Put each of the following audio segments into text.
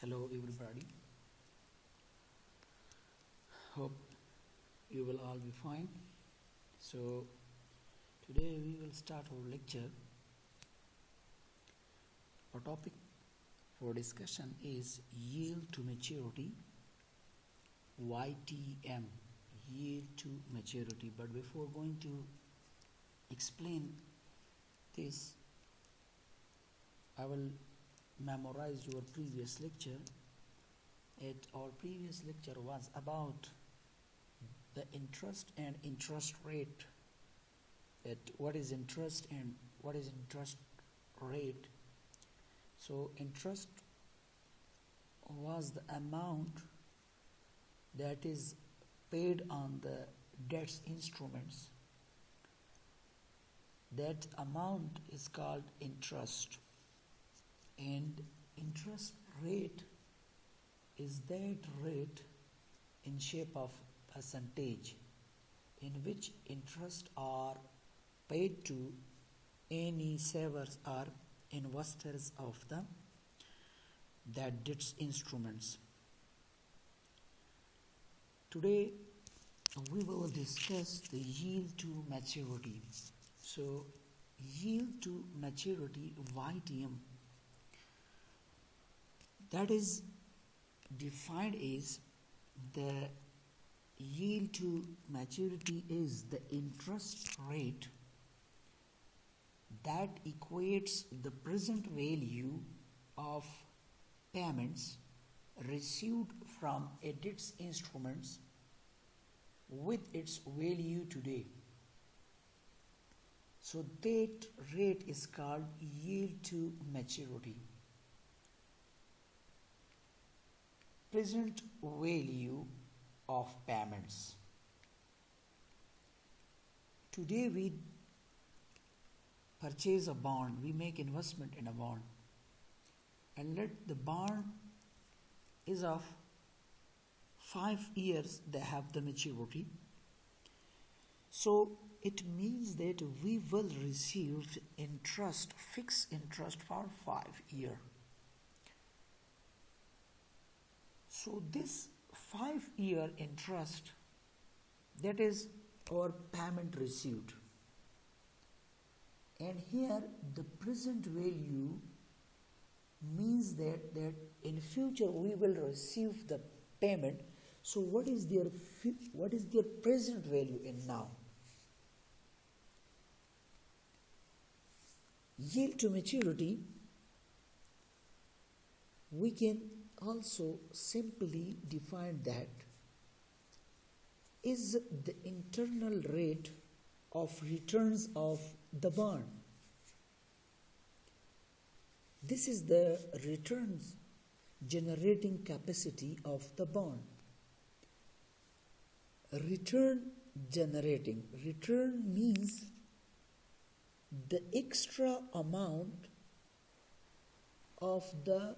Hello everybody. Hope you will all be fine. So today we will start our lecture. Our topic for discussion is yield to maturity, YTM, yield to maturity. But before going to explain this, I will memorize your previous lecture. Our previous lecture was about the interest and interest rate. What is interest and what is interest rate? So interest was the amount that is paid on the debt instruments. That amount is called interest. And interest rate is that rate in shape of percentage in which interest are paid to any savers or investors of that debt instruments. Today we will discuss the yield to maturity. So yield to maturity, YTM, that is defined as the yield to maturity is the interest rate that equates the present value of payments received from a debt instruments with its value today. So that rate is called yield to maturity. Present value of payments. Today we purchase a bond, we make investment in a bond, and let the bond is of 5 years, they have the maturity. So it means that we will receive interest, fixed interest for 5 years. So this 5-year interest, that is our payment received. And here the present value means that in future we will receive the payment. So what is their present value in now? Yield to maturity, we can also simply define that is the internal rate of returns of the bond. This is the returns generating capacity of the bond. Return generating. Return means the extra amount of the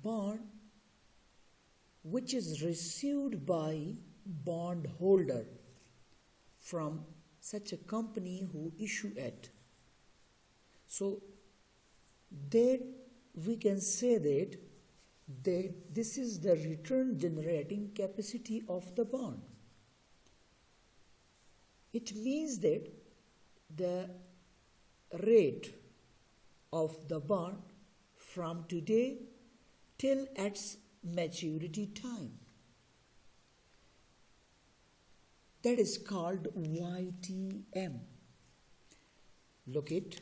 bond which is received by bondholder from such a company who issue it. So that we can say that this is the return generating capacity of the bond. It means that the rate of the bond from today till its maturity time. That is called YTM. Look it,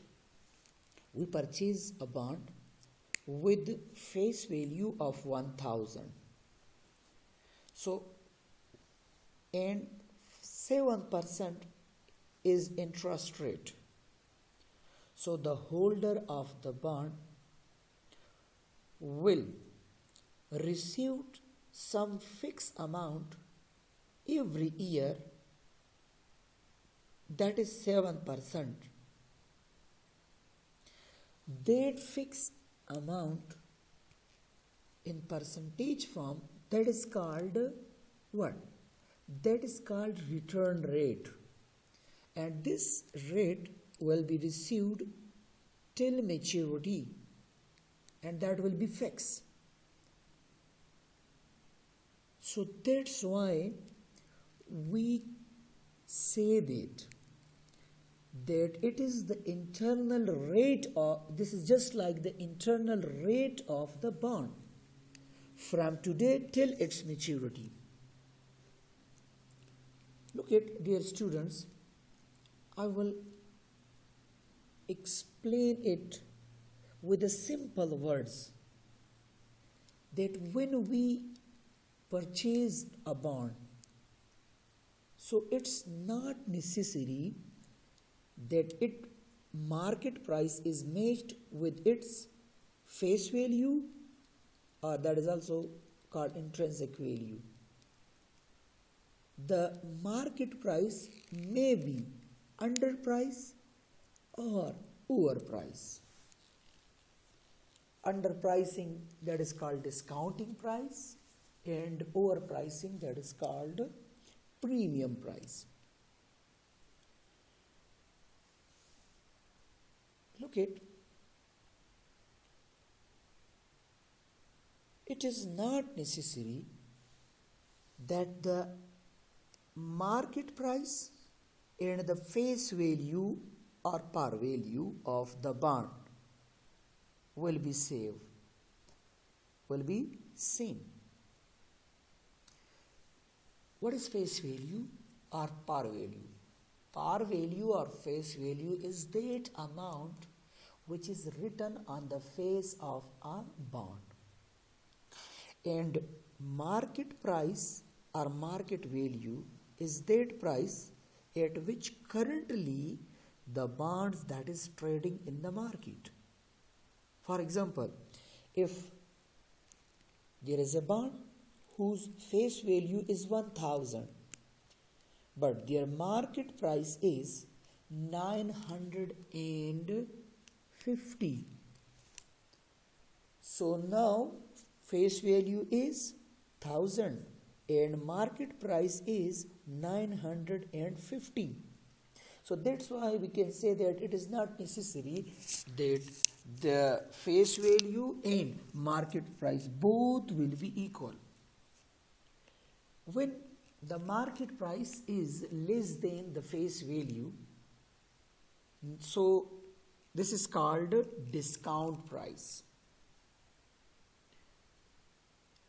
we purchase a bond with face value of 1,000. So, and 7% is interest rate. So the holder of the bond will receive some fixed amount every year, that is 7%. That fixed amount in percentage form, that is called what? That is called return rate. And this rate will be received till maturity. and that will be fixed. So that's why we say that it is the internal rate of, this is just like the internal rate of the bond from today till its maturity. Look at, dear students, I will explain it with the simple words that when we purchase a bond, so it's not necessary that its market price is matched with its face value, or that is also called intrinsic value. The market price may be underprice or overprice. Underpricing, that is called discounting price, and overpricing, that is called premium price. Look at, it is not necessary that the market price and the face value or par value of the bond will be same. What is face value or par value? Par value or face value is that amount which is written on the face of a bond. And market price or market value is that price at which currently the bonds that is trading in the market. For example, if there is a bond whose face value is 1,000, but their market price is 950. So now face value is 1,000 and market price is 950. So that's why we can say that it is not necessary that the face value and market price both will be equal. When the market price is less than the face value, so this is called discount price.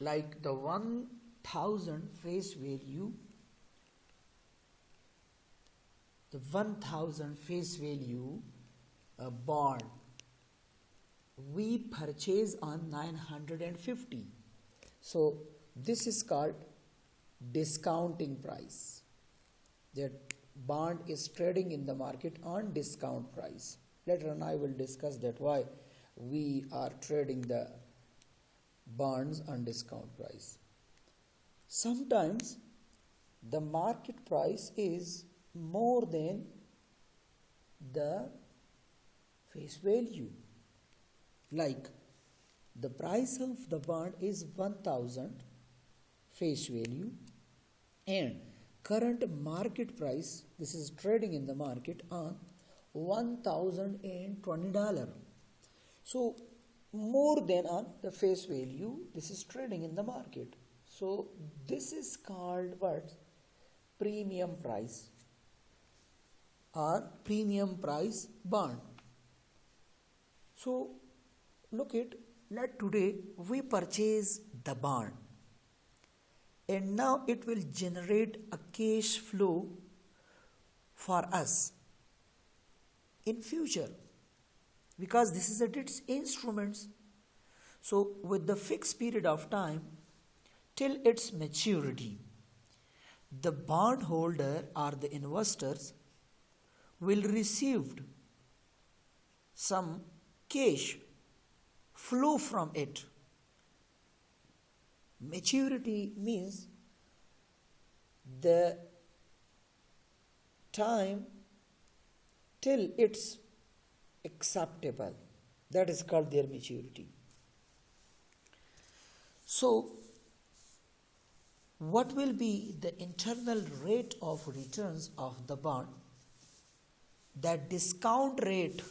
Like the 1,000 face value, the 1,000 face value bond we purchase on 950. So this is called discounting price. That bond is trading in the market on discount price. Later on I will discuss that why we are trading the bonds on discount price. Sometimes the market price is more than the face value. Like the price of the bond is 1,000 face value and current market price, this is trading in the market on $1,020. So more than on the face value, this is trading in the market. So this is called what? Premium price or premium price bond. So look at, let today we purchase the bond and now it will generate a cash flow for us in future because this is its instruments. So with the fixed period of time till its maturity, the bondholder or the investors will receive some cash flow from it. Maturity means the time till it's acceptable. That is called their maturity. So what will be the internal rate of returns of the bond? That discount rate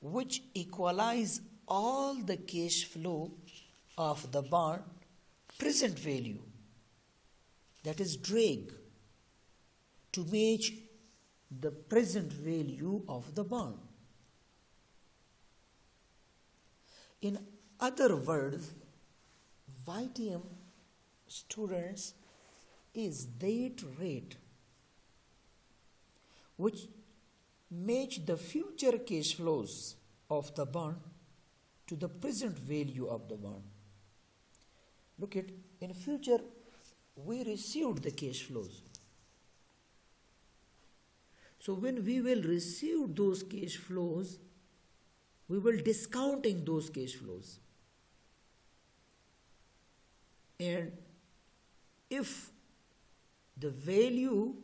which equalize all the cash flow of the bond present value, that is drag, to match the present value of the bond. In other words, YTM, students, is that rate which match the future cash flows of the bond to the present value of the bond. Look at, in future we received the cash flows. So when we will receive those cash flows, we will discounting those cash flows. And if the value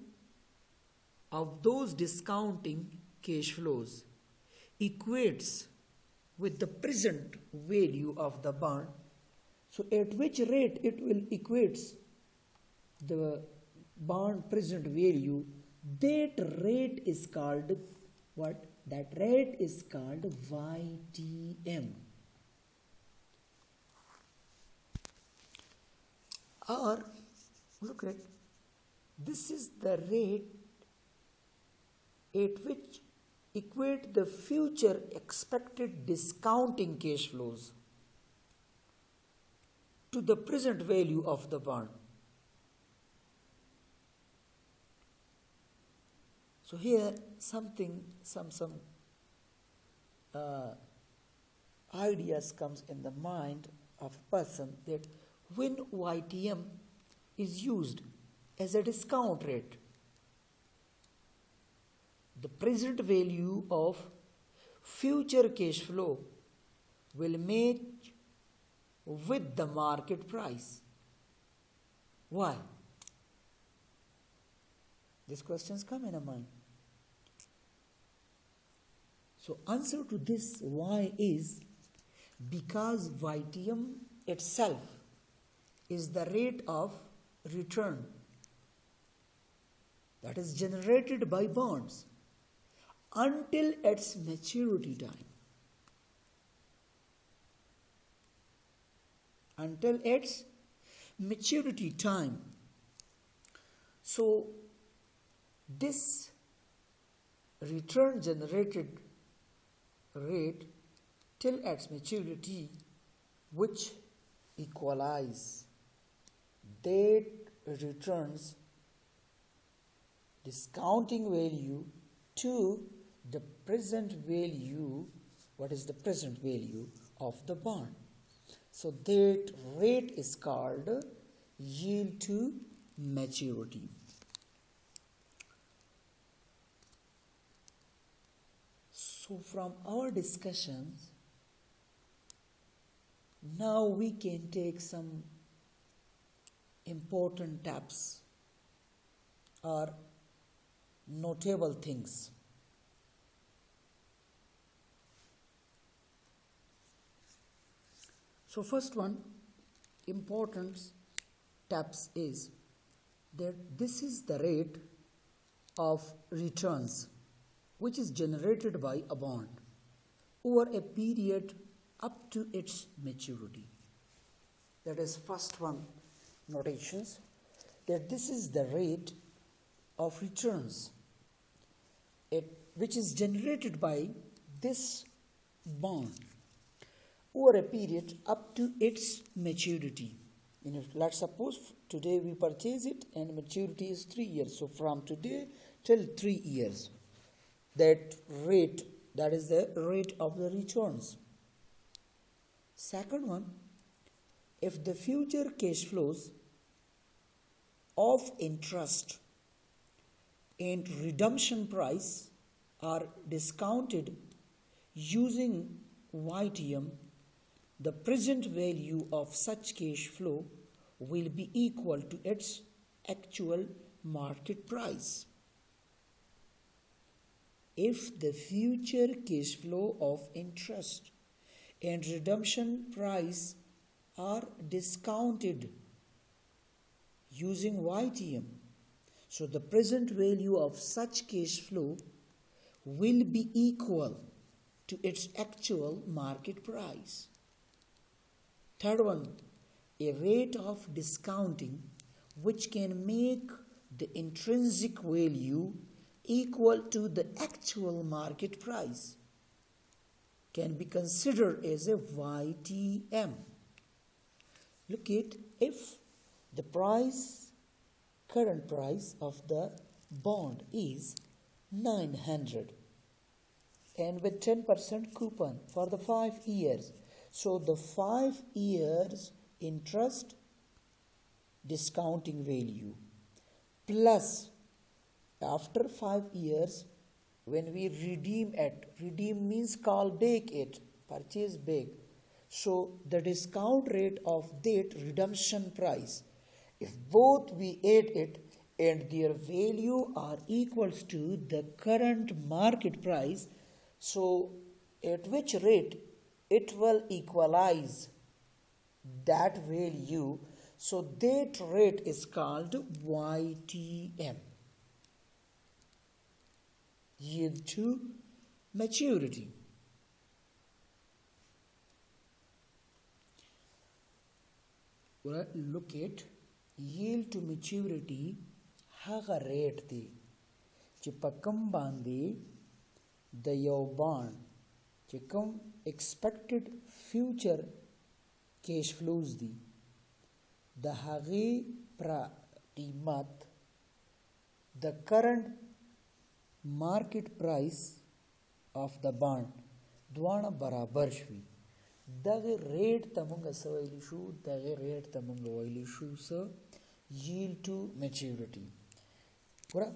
of those discounting cash flows equates with the present value of the bond, so at which rate it will equates the bond present value, that rate is called what? That rate is called YTM. Or look at, this is the rate at which equate the future expected discounting cash flows to the present value of the bond. So here some ideas comes in the mind of a person, that when YTM is used as a discount rate, the present value of future cash flow will match with the market price. Why? These questions come in a mind. So answer to this why is because YTM itself is the rate of return that is generated by bonds until its maturity time. Until its maturity time. So this return generated rate till its maturity, which equalize that returns discounting value to the present value. What is the present value of the bond? So that rate is called yield to maturity. So from our discussions, now we can take some important tips or notable things. So first one, important tips is that this is the rate of returns which is generated by a bond over a period up to its maturity. That is first one notations, that this is the rate of returns which is generated by this bond over a period up to its maturity. Let's suppose today we purchase it and maturity is 3 years. So from today till 3 years, that rate, that is the rate of the returns. Second one, if the future cash flows of interest and redemption price are discounted using YTM, the present value of such cash flow will be equal to its actual market price. If the future cash flow of interest and redemption price are discounted using YTM, so the present value of such cash flow will be equal to its actual market price. Third one, a rate of discounting which can make the intrinsic value equal to the actual market price can be considered as a YTM. Look at, if the current price of the bond is 900 and with 10% coupon for the 5 years. So the 5 years interest discounting value plus after 5 years when we redeem means call back it, purchase back. So the discount rate of that redemption price, if both we add it and their value are equals to the current market price, so at which rate it will equalize that value, so that rate is called YTM, yield to maturity. Look at yield to maturity. هغه ریټ دی چې په کم باندې د یو بانډ چې کوم ایکسپیکټډ فیوچر کیش فلوز دي د هغې پر قیمت د کرنٹ مارکیټ پرایس آف د بانډ دواړه برابر شوي، دغه ریټ ته موږ څه ویلی شو؟ دغه ریټ ته موږ ویلی شو څه؟ yield to maturity. ګوره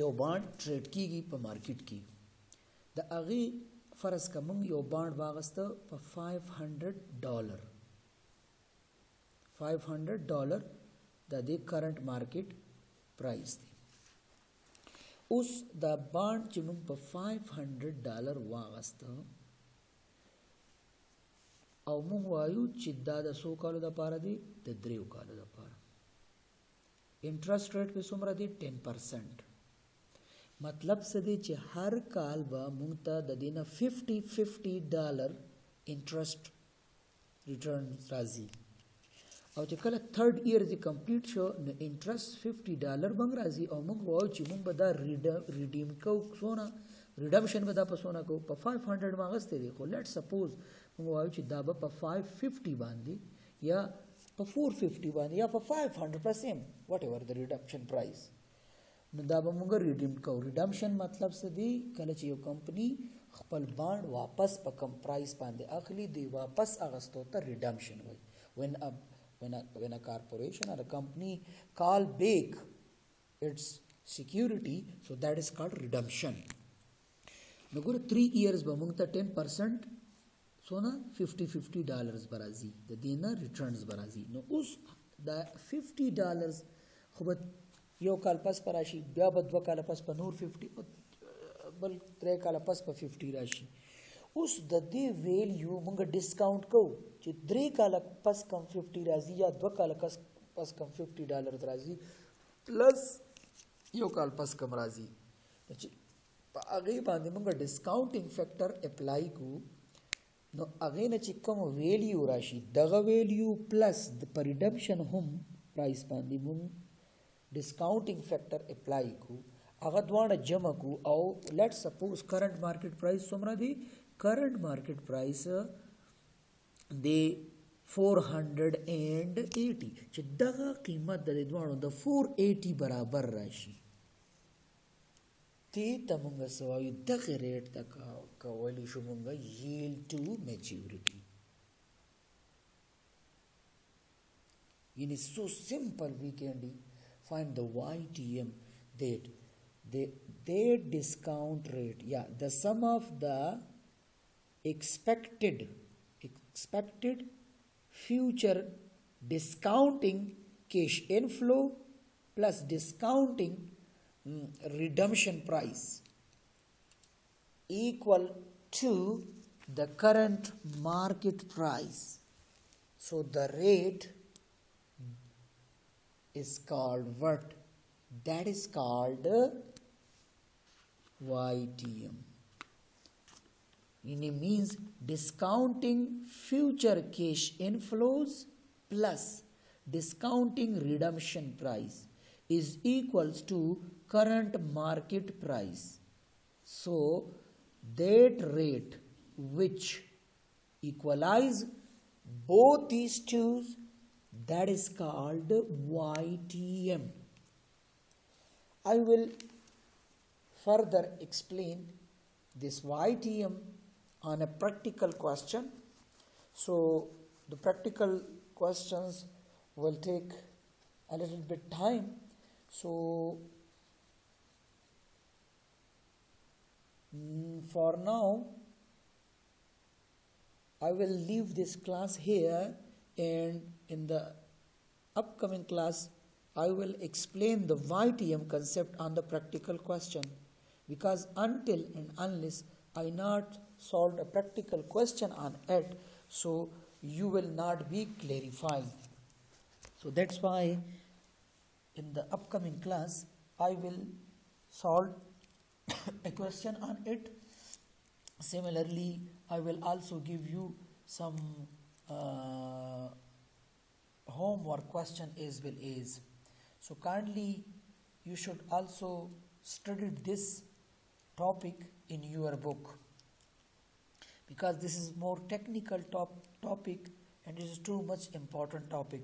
یو بانډ ټریډ کیږي په مارکیټ کې، د هغې فرض که موږ یو بانډ واغسته په $500 د دې کرنٹ مارکیټ پرایس دی. اوس دا بانډ چې موږ په $500 واغسته او موږ وایو چې دا د څو کالو دپاره دی؟ د 3 کالو دپاره. انټرست ریټ په څومره دی؟ 10%. مطلب څه دی چې هر کال به موږ ته د دې نه $50 انټرست ریټرن راځي، او چې کله 3rd year دې کمپلیټ شو نو انټرست $50 به راځي، او موږ وایو چې موږ به دا ریډیم کوو څونه، ریډمشن به دا په څونه کوو؟ په 500 واغستی دی، خو لیټ سپوز موږ وایو چې دا به په 550 باندې یا په 450 باندې یا په 500 په سیم واټ ایور د ریډمپشن پرایس، نو دا به موږ ریډیم کوو. ریډمشن مطلب څه دی؟ کله چې یو کمپنی خپل بانډ واپس په کم پرایس باندې اخلي دی واپس اغستو ته ریډمشن وایي. when a corporation or a company call back its security, so that is called redemption. نو ګوره 3 years به موږ ته 10% څونه $50 برازي د دې نه ریټرنز برازي. نو اوس دا $50 خو به یو کال پس پر راشي، بیا به 2 کال پس په نور 50، بل 3 کال پس په 50 راشي. اوس د دې ویلیو موږ ډسکاونټ کوو چې 3 کال پس کم 50 راځي یا 2 کال پس کم $50 راځي پلس یو کال پس کم راځي، چې په هغې باندې موږ ډسکاونټینګ فیکټر اپلای کوو. نو هغې نه چې کوم ویلیو راشي دغه ویلیو پلس د په ریډمشن هم پرایس باندې موږ ډسکاونټینګ فیکټر اپلای کوو، هغه دواړه جمع کوو، او لیټ سپوز کرنٹ مارکیټ پرایس څومره دی؟ کرنٹ مارکیټ پرایس دی 480، چې دغه قیمت د دواړو د 480 برابر راشي، دې ته موږ څه وایو؟ دغه ریټ ته کولی شو موږ yield to maturity. It is so simple, we can find the YTM, that their discount rate, the sum of the expected future discounting cash inflow plus discounting redemption price equal to the current market price. So the rate is called what? That is called YTM. It means discounting future cash inflows plus discounting redemption price is equals to current market price. So that rate which equalize both these two, that is called YTM. I will further explain this YTM on a practical question. So the practical questions will take a little bit time. So for now I will leave this class here, and in the upcoming class I will explain the YTM concept on the practical question, because until and unless I not solved a practical question on it, so you will not be clarified. So that's why in the upcoming class I will solve a question on it. Similarly, I will also give you some homework question as well as. So kindly you should also study this topic in your book, because this is more technical topic and it is too much important topic.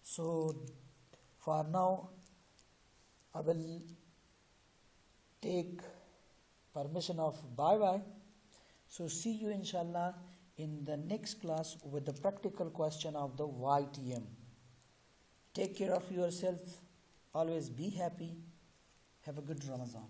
So for now I will take permission of bye. So see you inshallah in the next class with the practical question of the YTM. Take care of yourself, always be happy, have a good Ramadan.